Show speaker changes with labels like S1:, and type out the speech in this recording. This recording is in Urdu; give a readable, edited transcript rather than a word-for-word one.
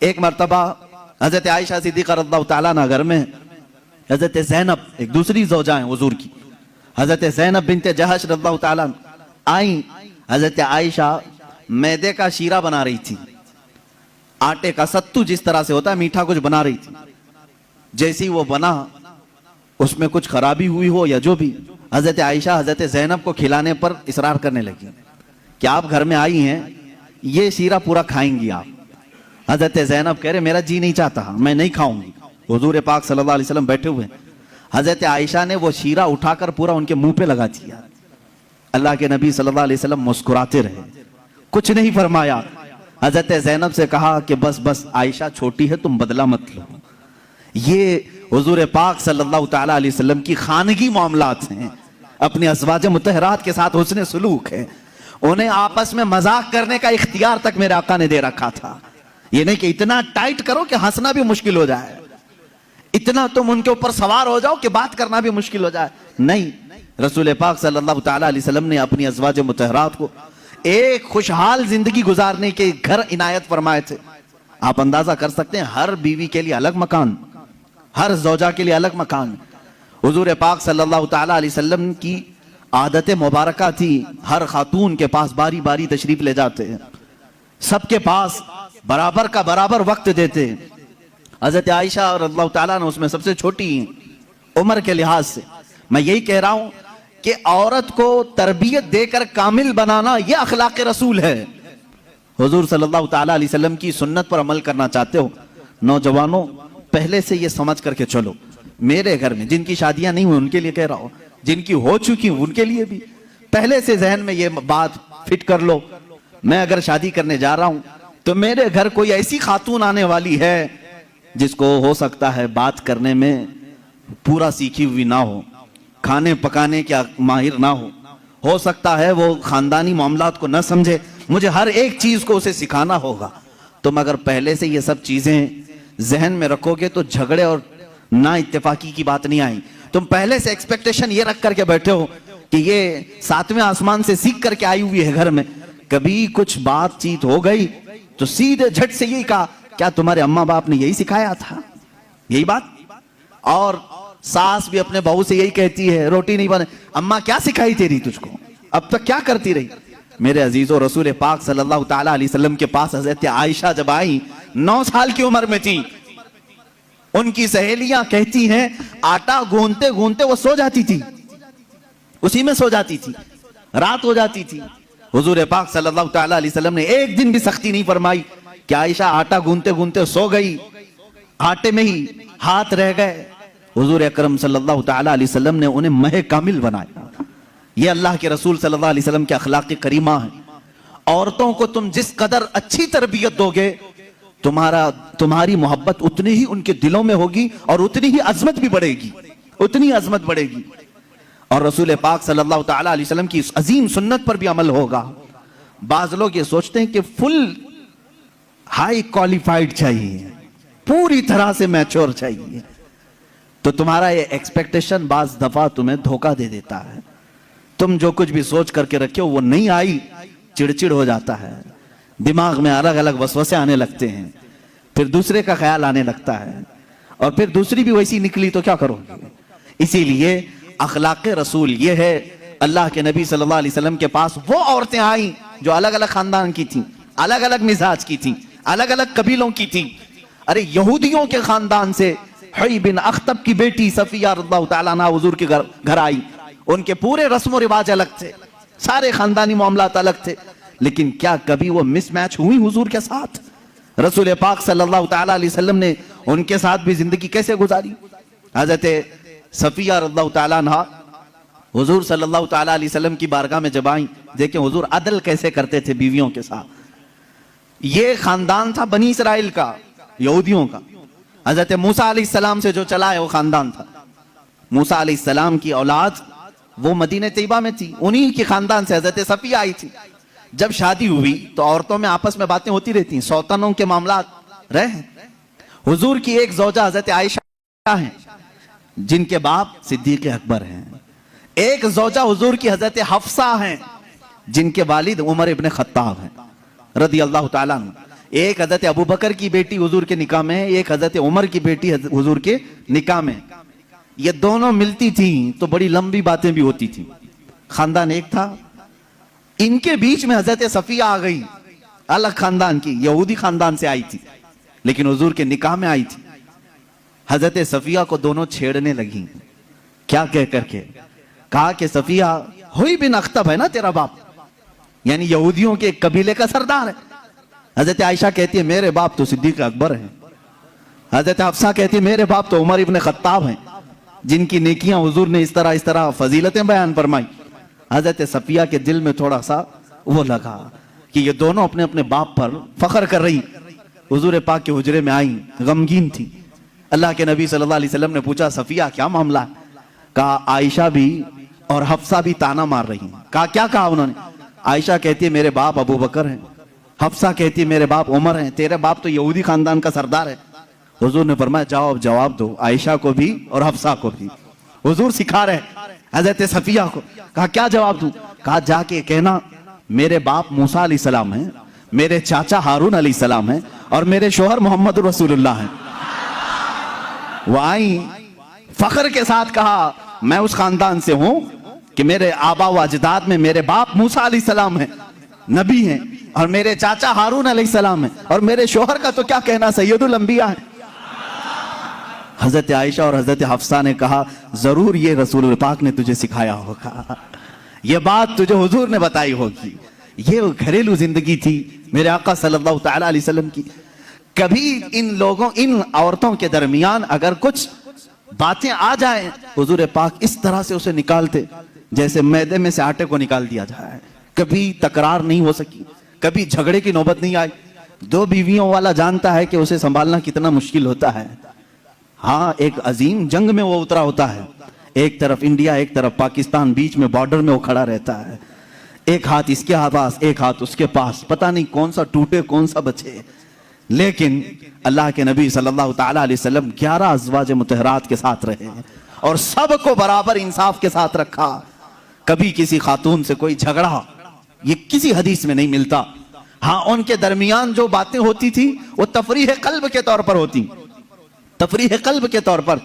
S1: ایک مرتبہ حضرت عائشہ صدیقہ رضی اللہ تعالیٰ عنہ گھر میں حضرت زینب ایک دوسری زوجہ ہیں حضور کی، حضرت زینب بنت جہش رضی اللہ تعالیٰ عنہ آئیں. حضرت عائشہ میدے کا شیرہ بنا رہی تھی، آٹے کا ستو جس طرح سے ہوتا ہے میٹھا کچھ بنا رہی تھی. جیسی وہ بنا اس میں کچھ خرابی ہوئی ہو یا جو بھی، حضرت عائشہ حضرت زینب کو کھلانے پر اصرار کرنے لگی کہ آپ گھر میں آئی ہیں، یہ شیرہ پورا کھائیں گی آپ. حضرت زینب کہہ رہے میرا جی نہیں چاہتا، میں نہیں کھاؤں گی. حضور پاک صلی اللہ علیہ وسلم بیٹھے ہوئے، حضرت عائشہ نے وہ شیرہ اٹھا کر پورا ان کے منہ پہ لگا دیا. اللہ کے نبی صلی اللہ علیہ وسلم مسکراتے رہے، کچھ نہیں فرمایا. حضرت زینب سے کہا کہ بس بس عائشہ چھوٹی ہے، تم بدلہ مت لو. یہ حضور پاک صلی اللہ تعالیٰ علیہ وسلم کی خانگی معاملات ہیں، اپنی ازواج مطہرات کے ساتھ حسن سلوک ہے. انہیں آپس میں مذاق کرنے کا اختیار تک میرے آقا نے دے رکھا تھا. یہ نہیں کہ اتنا ٹائٹ کرو کہ ہنسنا بھی مشکل ہو جائے، اتنا تم ان کے اوپر سوار ہو جاؤ کہ بات کرنا بھی مشکل ہو جائے. نہیں، رسول پاک صلی اللہ تعالیٰ علیہ وسلم نے اپنی ازواج مطہرات کو ایک خوشحال زندگی گزارنے کے گھر عنایت فرمائے تھے. آپ اندازہ کر سکتے ہیں ہر بیوی کے لیے الگ مکان، ہر زوجہ کے لیے الگ مکان. حضور پاک صلی اللہ تعالیٰ علیہ وسلم کی عادت مبارکہ تھی، ہر خاتون کے پاس باری باری تشریف لے جاتے ہیں، سب کے پاس برابر کا برابر وقت دیتے. حضرت عائشہ رضی اللہ تعالیٰ نے اس میں سب سے چھوٹی ہیں عمر کے لحاظ سے. میں یہی کہہ رہا ہوں کہ عورت کو تربیت دے کر کامل بنانا یہ اخلاق رسول ہے. حضور صلی اللہ تعالیٰ علیہ وسلم کی سنت پر عمل کرنا چاہتے ہو نوجوانوں، پہلے سے یہ سمجھ کر کے چلو. میرے گھر میں جن کی شادیاں نہیں ہوئی ان کے لیے کہہ رہا ہوں، جن کی ہو چکی ان کے لیے بھی پہلے سے ذہن میں یہ بات فٹ کر لو. میں اگر شادی کرنے جا رہا ہوں تو میرے گھر کوئی ایسی خاتون آنے والی ہے جس کو ہو سکتا ہے بات کرنے میں پورا سیکھی ہوئی نہ ہو، کھانے پکانے کے ماہر نہ ہو سکتا ہے وہ خاندانی معاملات کو نہ سمجھے. مجھے ہر ایک چیز کو اسے سکھانا ہوگا. تم اگر پہلے سے یہ سب چیزیں ذہن میں رکھو گے تو جھگڑے اور نا اتفاقی کی بات نہیں آئی. تم پہلے سے ایکسپیکٹیشن یہ رکھ کر کے بیٹھے ہو کہ یہ 7ویں آسمان سے سیکھ کر کے آئی ہوئی ہے گھر میں، کبھی کچھ بات چیت ہو گئی تو سیدھے جھٹ سے یہی کہا کیا تمہارے اماں باپ نے یہی سکھایا تھا؟ یہی بات. اور ساس بھی اپنے بہو سے یہی کہتی ہے روٹی نہیں بنے، اماں کیا سکھائی تیری تجھ کو، اب تک کیا کرتی رہی؟ میرے عزیزو، رسول پاک صلی اللہ تعالیٰ علیہ وسلم کے پاس حضرت عائشہ جب آئی 9 سال کی عمر میں تھی، ان کی سہیلیاں کہتی ہیں آٹا گوندتے گوندتے وہ سو جاتی تھی، اسی میں سو جاتی تھی، رات ہو جاتی تھی. حضور پاک صلی اللہ تعالیٰ علیہ وسلم نے ایک دن بھی سختی نہیں فرمائی کہ عائشہ آٹا گوندتے گوندتے سو گئی، آٹے میں ہی ہاتھ رہ گئے. حضور اکرم صلی اللہ تعالیٰ علیہ وسلم نے انہیں مہ کامل بنایا. یہ اللہ کے رسول صلی اللہ علیہ وسلم کے اخلاق کریمہ ہیں. عورتوں کو تم جس قدر اچھی تربیت دو گے تمہاری محبت اتنی ہی ان کے دلوں میں ہوگی اور اتنی ہی عظمت بھی بڑھے گی، اتنی عظمت بڑھے گی. اور رسول پاک صلی اللہ تعالیٰ علیہ وسلم کی اس عظیم سنت پر بھی عمل ہوگا. بعض لوگ یہ سوچتے ہیں کہ فل ہائی کوالیفائڈ چاہیے، پوری طرح سے میچور چاہیے، تو تمہارا یہ ایکسپیکٹیشن بعض دفعہ تمہیں دھوکہ دے دیتا ہے. تم جو کچھ بھی سوچ کر کے رکھے ہو وہ نہیں آئی، چڑچڑ ہو جاتا ہے، دماغ میں الگ الگ وسوسے آنے لگتے ہیں، پھر دوسرے کا خیال آنے لگتا ہے، اور پھر دوسری بھی ویسی نکلی تو کیا کرو گے؟ اسی لیے اخلاق رسول یہ ہے. اللہ کے نبی صلی اللہ علیہ وسلم کے پاس وہ عورتیں آئیں جو الگ الگ خاندان کی تھیں، الگ الگ مزاج کی تھیں، الگ الگ قبیلوں کی تھیں. ارے یہودیوں کے خاندان سے حی بن اخطب کی بیٹی صفیہ رضی اللہ تعالیٰ عنہ حضور کے گھر آئی. ان کے پورے رسم و رواج الگ تھے، سارے خاندانی معاملات الگ تھے، لیکن کیا کبھی وہ مس میچ ہوئی حضور کے ساتھ؟ رسول پاک صلی اللہ تعالیٰ علیہ وسلم نے ان کے ساتھ بھی زندگی کیسے گزاری؟ حضرت صفیہ رضی اللہ تعالیٰ عنہ حضور صلی اللہ تعالیٰ علیہ وسلم کی بارگاہ میں جب آئیں، دیکھیں حضور عدل کیسے کرتے تھے بیویوں کے ساتھ. یہ خاندان تھا بنی اسرائیل کا، یہودیوں کا. حضرت موسیٰ علیہ السلام سے جو چلا ہے وہ خاندان تھا. موسیٰ علیہ السلام کی اولاد وہ مدینہ طیبہ میں تھی، انہی کی خاندان سے حضرت صفیہ آئی تھی. جب شادی ہوئی تو عورتوں میں آپس میں باتیں ہوتی رہتی ہیں، سوتنوں کے معاملات رہے. حضور کی ایک زوجہ حضرت عائشہ ہیں جن کے باپ صدیق اکبر ہیں. ایک زوجہ حضور کی حضرت حفصہ ہیں جن کے والد عمر ابن خطاب ہیں رضی اللہ تعالیٰ عنہ. ایک حضرت ابو بکر کی بیٹی حضور کے نکاح میں ہے, ایک حضرت عمر کی بیٹی حضور کے نکاح میں. یہ دونوں ملتی تھیں تو بڑی لمبی باتیں بھی ہوتی تھیں. خاندان ایک تھا, ان کے بیچ میں حضرت صفیہ آ گئی, الگ خاندان کی, یہودی خاندان سے آئی تھی لیکن حضور کے نکاح میں آئی تھی. حضرت صفیہ کو دونوں چھیڑنے لگی. کیا کہہ کر کے کہا کہ صفیہ, ہوئی بن اختب ہے نا تیرا باپ, یعنی یہودیوں کے ایک قبیلے کا سردار ہے. حضرت عائشہ کہتی ہے میرے باپ تو صدیق اکبر ہیں. حضرت حفصہ کہتی ہے میرے باپ تو عمر ابن خطاب ہیں, جن کی نیکیاں حضور نے اس طرح فضیلتیں بیان فرمائی. حضرت صفیہ کے دل میں تھوڑا سا وہ لگا کہ یہ دونوں اپنے اپنے باپ پر فخر کر رہی. حضور پاک کے حجرے میں آئیں, غمگین تھی. اللہ کے نبی صلی اللہ علیہ وسلم نے پوچھا صفیہ کیا معاملہ ہے؟ کہا عائشہ بھی اور حفصہ بھی تانا مار رہی ہیں. کیا کہا انہوں نے؟ عائشہ کہتی ہے میرے باپ ابو بکر ہیں, حفصہ کہتی ہے میرے باپ عمر ہیں, تیرے باپ تو یہودی خاندان کا سردار ہے. حضور نے فرمایا جاؤ اب جواب دو, عائشہ کو بھی اور حفصہ کو بھی. حضور سکھا رہے حضرت صفیہ کو. کہا کیا جواب دوں؟ کہا جا کے کہنا میرے باپ موسیٰ علیہ السلام ہیں, میرے چاچا ہارون علیہ السلام ہیں, اور میرے شوہر محمد رسول اللہ ہیں. وہ آئیں, فخر کے ساتھ کہا میں اس خاندان سے ہوں کہ میرے آبا و اجداد میں میرے باپ موسیٰ علیہ السلام ہیں, نبی ہیں, اور میرے چاچا ہارون علیہ السلام ہیں, اور میرے شوہر کا تو کیا کہنا سید الانبیاء ہیں. حضرت عائشہ اور حضرت حفصہ نے کہا ضرور یہ رسول پاک نے تجھے سکھایا ہوگا, یہ بات تجھے حضور نے بتائی ہوگی. یہ گھریلو زندگی تھی میرے آقا صلی اللہ تعالی علیہ وسلم کی. کبھی ان عورتوں کے درمیان اگر کچھ باتیں آ جائیں, حضور پاک اس طرح سے اسے نکالتے جیسے میدے میں سے آٹے کو نکال دیا جائے. کبھی تکرار نہیں ہو سکی, کبھی جھگڑے کی نوبت نہیں آئی. دو بیویوں والا جانتا ہے کہ اسے سنبھالنا کتنا مشکل ہوتا ہے. ہاں ایک عظیم جنگ میں وہ اترا ہوتا ہے, ایک طرف انڈیا ایک طرف پاکستان, بیچ میں بارڈر میں وہ کھڑا رہتا ہے. ایک ہاتھ اس کے پاس ایک ہاتھ اس کے پاس, پتہ نہیں کون سا ٹوٹے کون سا بچے. لیکن اللہ کے نبی صلی اللہ تعالی علیہ وسلم 11 ازواج مطہرات کے ساتھ رہے اور سب کو برابر انصاف کے ساتھ رکھا. کبھی کسی خاتون سے کوئی جھگڑا, یہ کسی حدیث میں نہیں ملتا. ہاں ان کے درمیان جو باتیں ہوتی تھی وہ تفریح قلب کے طور پر ہوتی, تفریح قلب کے طور پر.